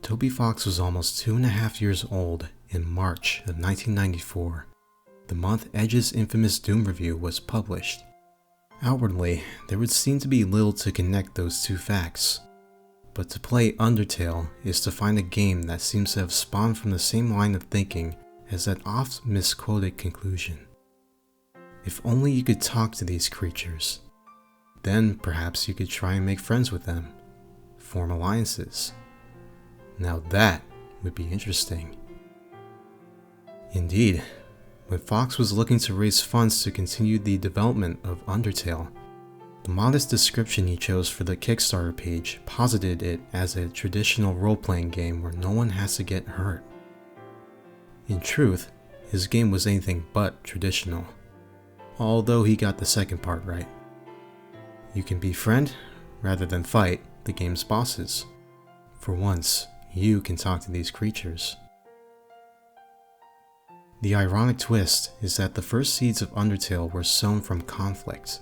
Toby Fox was almost 2.5 years old in March of 1994, the month Edge's infamous Doom review was published. Outwardly, there would seem to be little to connect those two facts, but to play Undertale is to find a game that seems to have spawned from the same line of thinking as that oft misquoted conclusion. If only you could talk to these creatures, then perhaps you could try and make friends with them, form alliances. Now that would be interesting. Indeed, when Fox was looking to raise funds to continue the development of Undertale, the modest description he chose for the Kickstarter page posited it as a traditional role-playing game where no one has to get hurt. In truth, his game was anything but traditional, although he got the second part right. You can befriend, rather than fight, the game's bosses. For once, you can talk to these creatures. The ironic twist is that the first seeds of Undertale were sown from conflict,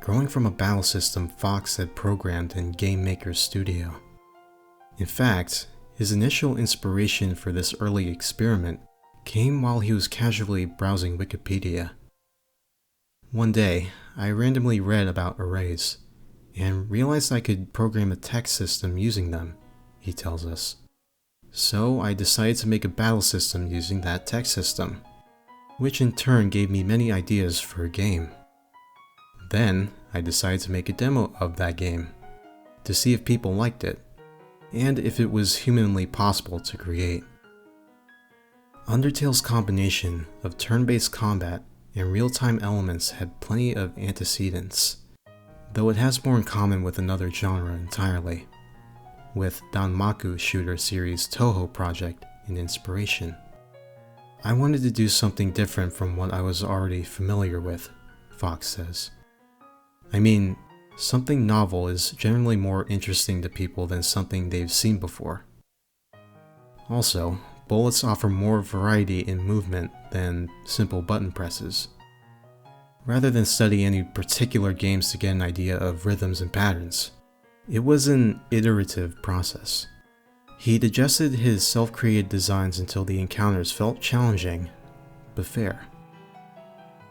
growing from a battle system Fox had programmed in Game Maker's studio. In fact, his initial inspiration for this early experiment came while he was casually browsing Wikipedia. One day, I randomly read about arrays, and realized I could program a text system using them, he tells us. So I decided to make a battle system using that text system, which in turn gave me many ideas for a game. Then I decided to make a demo of that game, to see if people liked it, and if it was humanly possible to create. Undertale's combination of turn-based combat and real-time elements had plenty of antecedents, though it has more in common with another genre entirely, with Danmaku shooter series Touhou project in inspiration. I wanted to do something different from what I was already familiar with, Fox says. I mean, something novel is generally more interesting to people than something they've seen before. Also, bullets offer more variety in movement than simple button presses. Rather than study any particular games to get an idea of rhythms and patterns, it was an iterative process. He'd adjusted his self-created designs until the encounters felt challenging, but fair.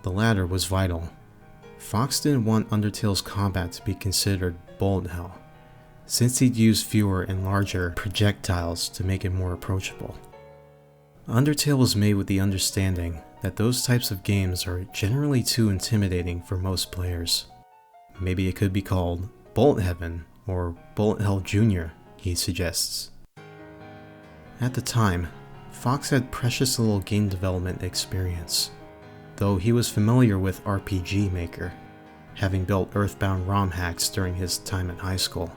The latter was vital. Fox didn't want Undertale's combat to be considered bullet hell, since he'd used fewer and larger projectiles to make it more approachable. Undertale was made with the understanding that those types of games are generally too intimidating for most players. Maybe it could be called Bullet Heaven or Bullet Hell Jr., he suggests. At the time, Fox had precious little game development experience, though he was familiar with RPG Maker, having built Earthbound ROM hacks during his time at high school.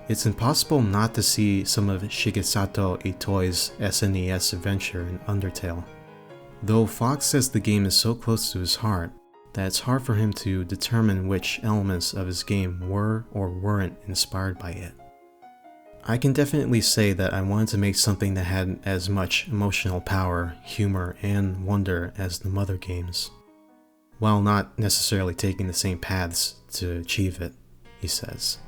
It's impossible not to see some of Shigesato Itoi's SNES adventure in Undertale, though Fox says the game is so close to his heart that it's hard for him to determine which elements of his game were or weren't inspired by it. I can definitely say that I wanted to make something that had as much emotional power, humor, and wonder as the mother games, while not necessarily taking the same paths to achieve it, he says.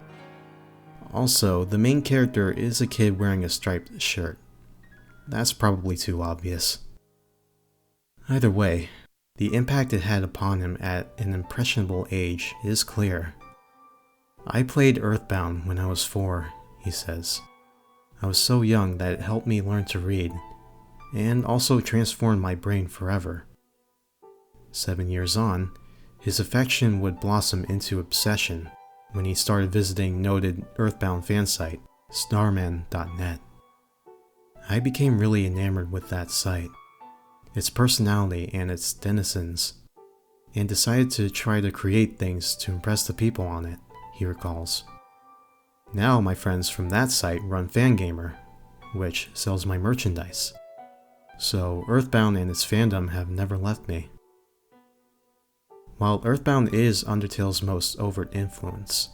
Also, the main character is a kid wearing a striped shirt. That's probably too obvious. Either way, the impact it had upon him at an impressionable age is clear. I played Earthbound when I was 4, he says. I was so young that it helped me learn to read, and also transformed my brain forever. 7 years on, his affection would blossom into obsession when he started visiting noted Earthbound fan site, starman.net. I became really enamored with that site, its personality and its denizens, and decided to try to create things to impress the people on it, he recalls. Now my friends from that site run Fangamer, which sells my merchandise, so Earthbound and its fandom have never left me. While Earthbound is Undertale's most overt influence,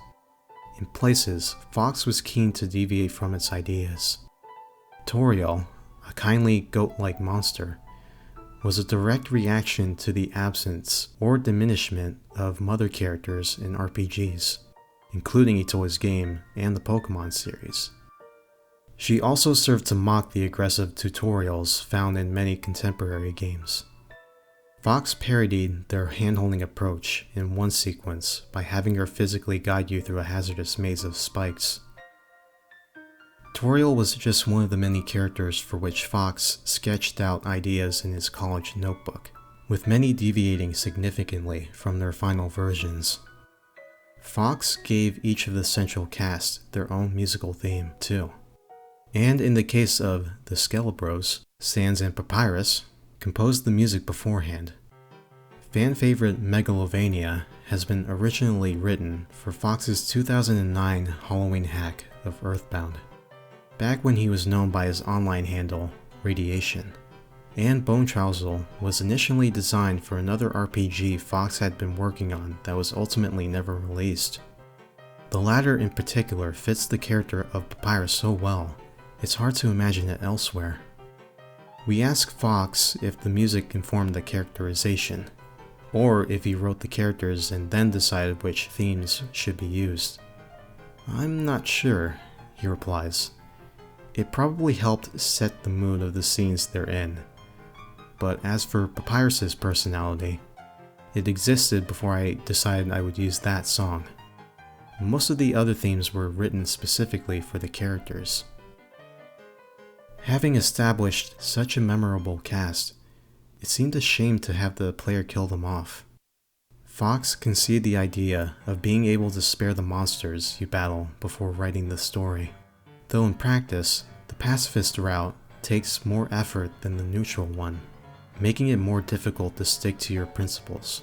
in places, Fox was keen to deviate from its ideas. Toriel, a kindly goat-like monster, was a direct reaction to the absence or diminishment of mother characters in RPGs, including Itoi's game and the Pokemon series. She also served to mock the aggressive tutorials found in many contemporary games. Fox parodied their hand-holding approach in one sequence by having her physically guide you through a hazardous maze of spikes. Toriel was just one of the many characters for which Fox sketched out ideas in his college notebook, with many deviating significantly from their final versions. Fox gave each of the central cast their own musical theme, too. And in the case of the Skelebros, Sans and Papyrus composed the music beforehand. Fan favorite Megalovania has been originally written for Fox's 2009 Halloween hack of Earthbound, back when he was known by his online handle, Radiation. And Bone Trousel was initially designed for another RPG Fox had been working on that was ultimately never released. The latter in particular fits the character of Papyrus so well, it's hard to imagine it elsewhere. We asked Fox if the music informed the characterization, or if he wrote the characters and then decided which themes should be used. "I'm not sure," he replies. "It probably helped set the mood of the scenes they're in. But as for Papyrus's personality, it existed before I decided I would use that song. Most of the other themes were written specifically for the characters." Having established such a memorable cast, it seemed a shame to have the player kill them off. Fox conceived the idea of being able to spare the monsters you battle before writing the story, though in practice, the pacifist route takes more effort than the neutral one, making it more difficult to stick to your principles.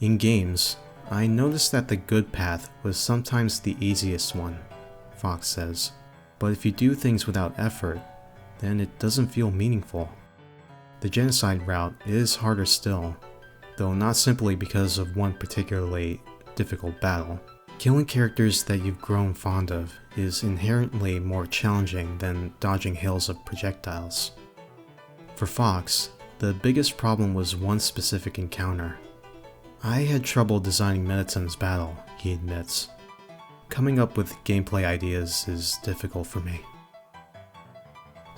In games, I noticed that the good path was sometimes the easiest one, Fox says, but if you do things without effort, then it doesn't feel meaningful. The genocide route is harder still, though not simply because of one particularly difficult battle. Killing characters that you've grown fond of is inherently more challenging than dodging hails of projectiles. For Fox, the biggest problem was one specific encounter. "I had trouble designing Mettaton's battle," he admits. "Coming up with gameplay ideas is difficult for me."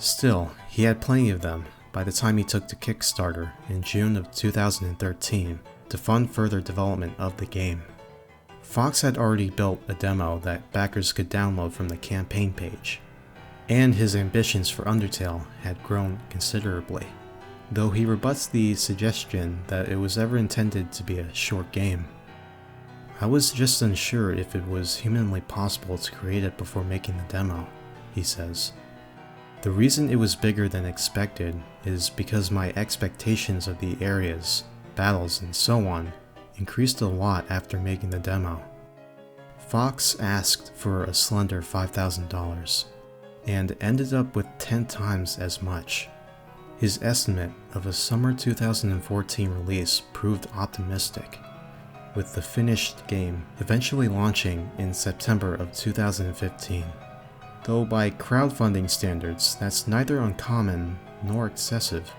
Still, he had plenty of them by the time he took to Kickstarter in June of 2013 to fund further development of the game. Fox had already built a demo that backers could download from the campaign page, and his ambitions for Undertale had grown considerably, though he rebuts the suggestion that it was ever intended to be a short game. "I was just unsure if it was humanly possible to create it before making the demo," he says. "The reason it was bigger than expected is because my expectations of the areas, battles, and so on increased a lot after making the demo." Fox asked for a slender $5,000 and ended up with 10 times as much. His estimate of a summer 2014 release proved optimistic, with the finished game eventually launching in September of 2015. Though by crowdfunding standards, that's neither uncommon nor excessive.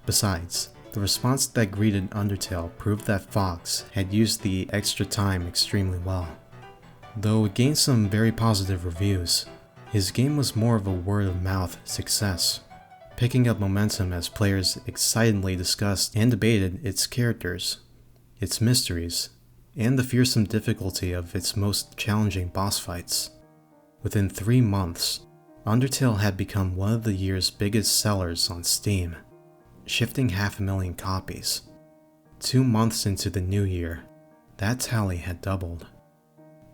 Besides, the response that greeted Undertale proved that Fox had used the extra time extremely well. Though it gained some very positive reviews, his game was more of a word-of-mouth success, picking up momentum as players excitedly discussed and debated its characters, its mysteries, and the fearsome difficulty of its most challenging boss fights. Within 3 months, Undertale had become one of the year's biggest sellers on Steam, shifting 500,000 copies. 2 months into the new year, that tally had doubled.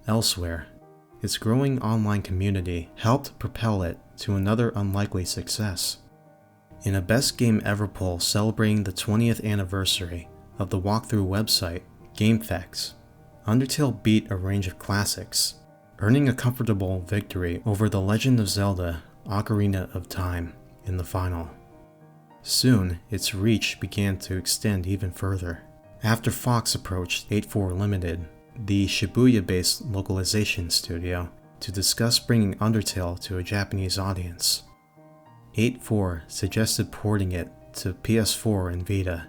Elsewhere, its growing online community helped propel it to another unlikely success. In a Best Game Ever poll celebrating the 20th anniversary of the walkthrough website, GameFAQs, Undertale beat a range of classics, earning a comfortable victory over The Legend of Zelda: Ocarina of Time in the final. Soon, its reach began to extend even further, after Fox approached 8-4 Limited, the Shibuya-based localization studio, to discuss bringing Undertale to a Japanese audience. 8-4 suggested porting it to PS4 and Vita,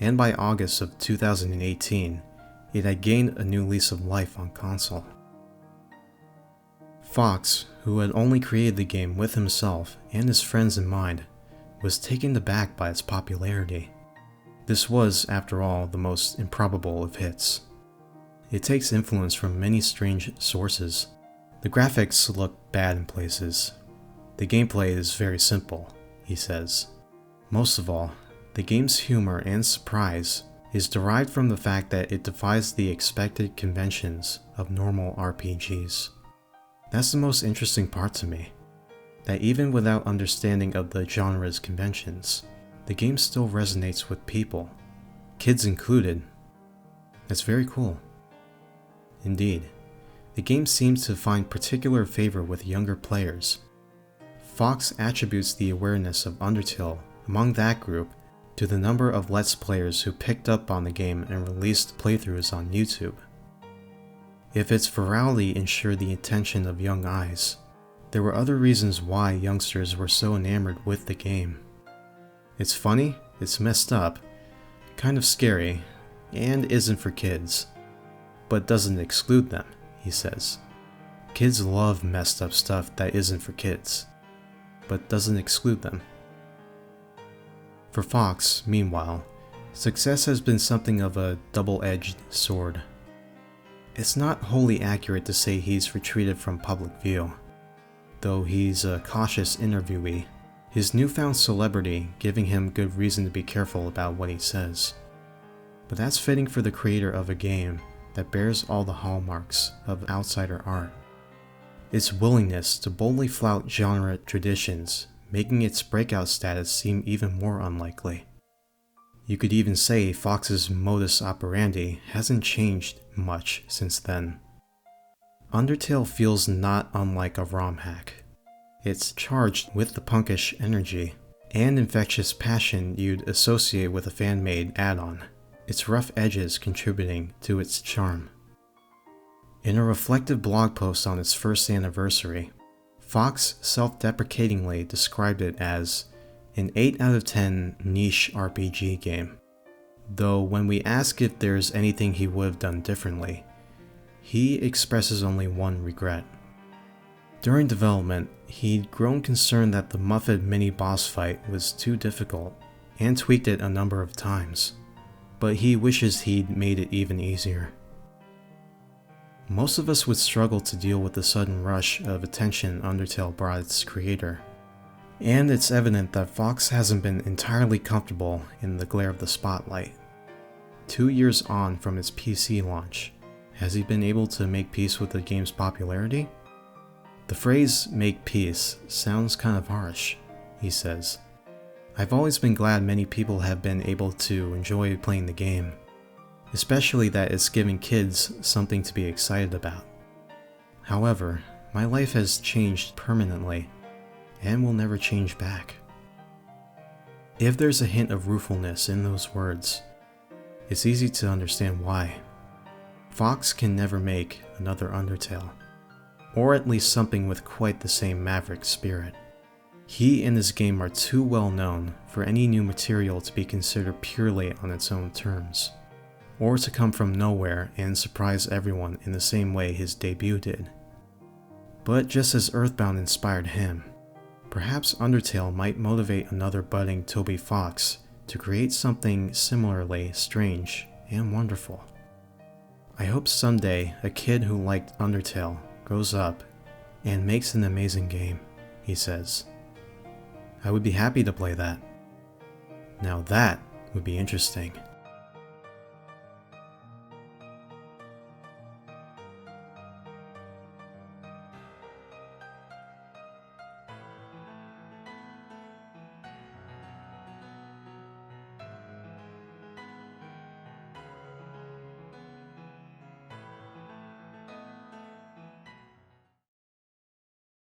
and by August of 2018, it had gained a new lease of life on console. Fox, who had only created the game with himself and his friends in mind, was taken aback by its popularity. This was, after all, the most improbable of hits. It takes influence from many strange sources. The graphics look bad in places. The gameplay is very simple, he says. Most of all, the game's humor and surprise is derived from the fact that it defies the expected conventions of normal RPGs. That's the most interesting part to me, that even without understanding of the genre's conventions, the game still resonates with people, kids included. That's very cool. Indeed, the game seems to find particular favor with younger players. Fox attributes the awareness of Undertale among that group to the number of Let's Players who picked up on the game and released playthroughs on YouTube. If its virality ensured the attention of young eyes, there were other reasons why youngsters were so enamored with the game. It's funny, it's messed up, kind of scary, and isn't for kids, but doesn't exclude them, he says. Kids love messed up stuff that isn't for kids, but doesn't exclude them. For Fox, meanwhile, success has been something of a double-edged sword. It's not wholly accurate to say he's retreated from public view. Though he's a cautious interviewee, his newfound celebrity giving him good reason to be careful about what he says. But that's fitting for the creator of a game that bears all the hallmarks of outsider art. Its willingness to boldly flout genre traditions, making its breakout status seem even more unlikely. You could even say Fox's modus operandi hasn't changed much since then. Undertale feels not unlike a ROM hack. It's charged with the punkish energy and infectious passion you'd associate with a fan-made add-on, its rough edges contributing to its charm. In a reflective blog post on its first anniversary, Fox self-deprecatingly described it as an 8 out of 10 niche RPG game, though when we ask if there's anything he would have done differently, he expresses only one regret. During development, he'd grown concerned that the Muffet mini-boss fight was too difficult, and tweaked it a number of times, but he wishes he'd made it even easier. Most of us would struggle to deal with the sudden rush of attention Undertale brought its creator, and it's evident that Fox hasn't been entirely comfortable in the glare of the spotlight. 2 years on from its PC launch, has he been able to make peace with the game's popularity? The phrase "make peace" sounds kind of harsh, he says. I've always been glad many people have been able to enjoy playing the game, especially that it's giving kids something to be excited about. However, my life has changed permanently, and will never change back. If there's a hint of ruefulness in those words, it's easy to understand why. Fox can never make another Undertale, or at least something with quite the same maverick spirit. He and his game are too well known for any new material to be considered purely on its own terms, or to come from nowhere and surprise everyone in the same way his debut did. But just as Earthbound inspired him, perhaps Undertale might motivate another budding Toby Fox to create something similarly strange and wonderful. I hope someday a kid who liked Undertale grows up and makes an amazing game, he says. I would be happy to play that. Now that would be interesting.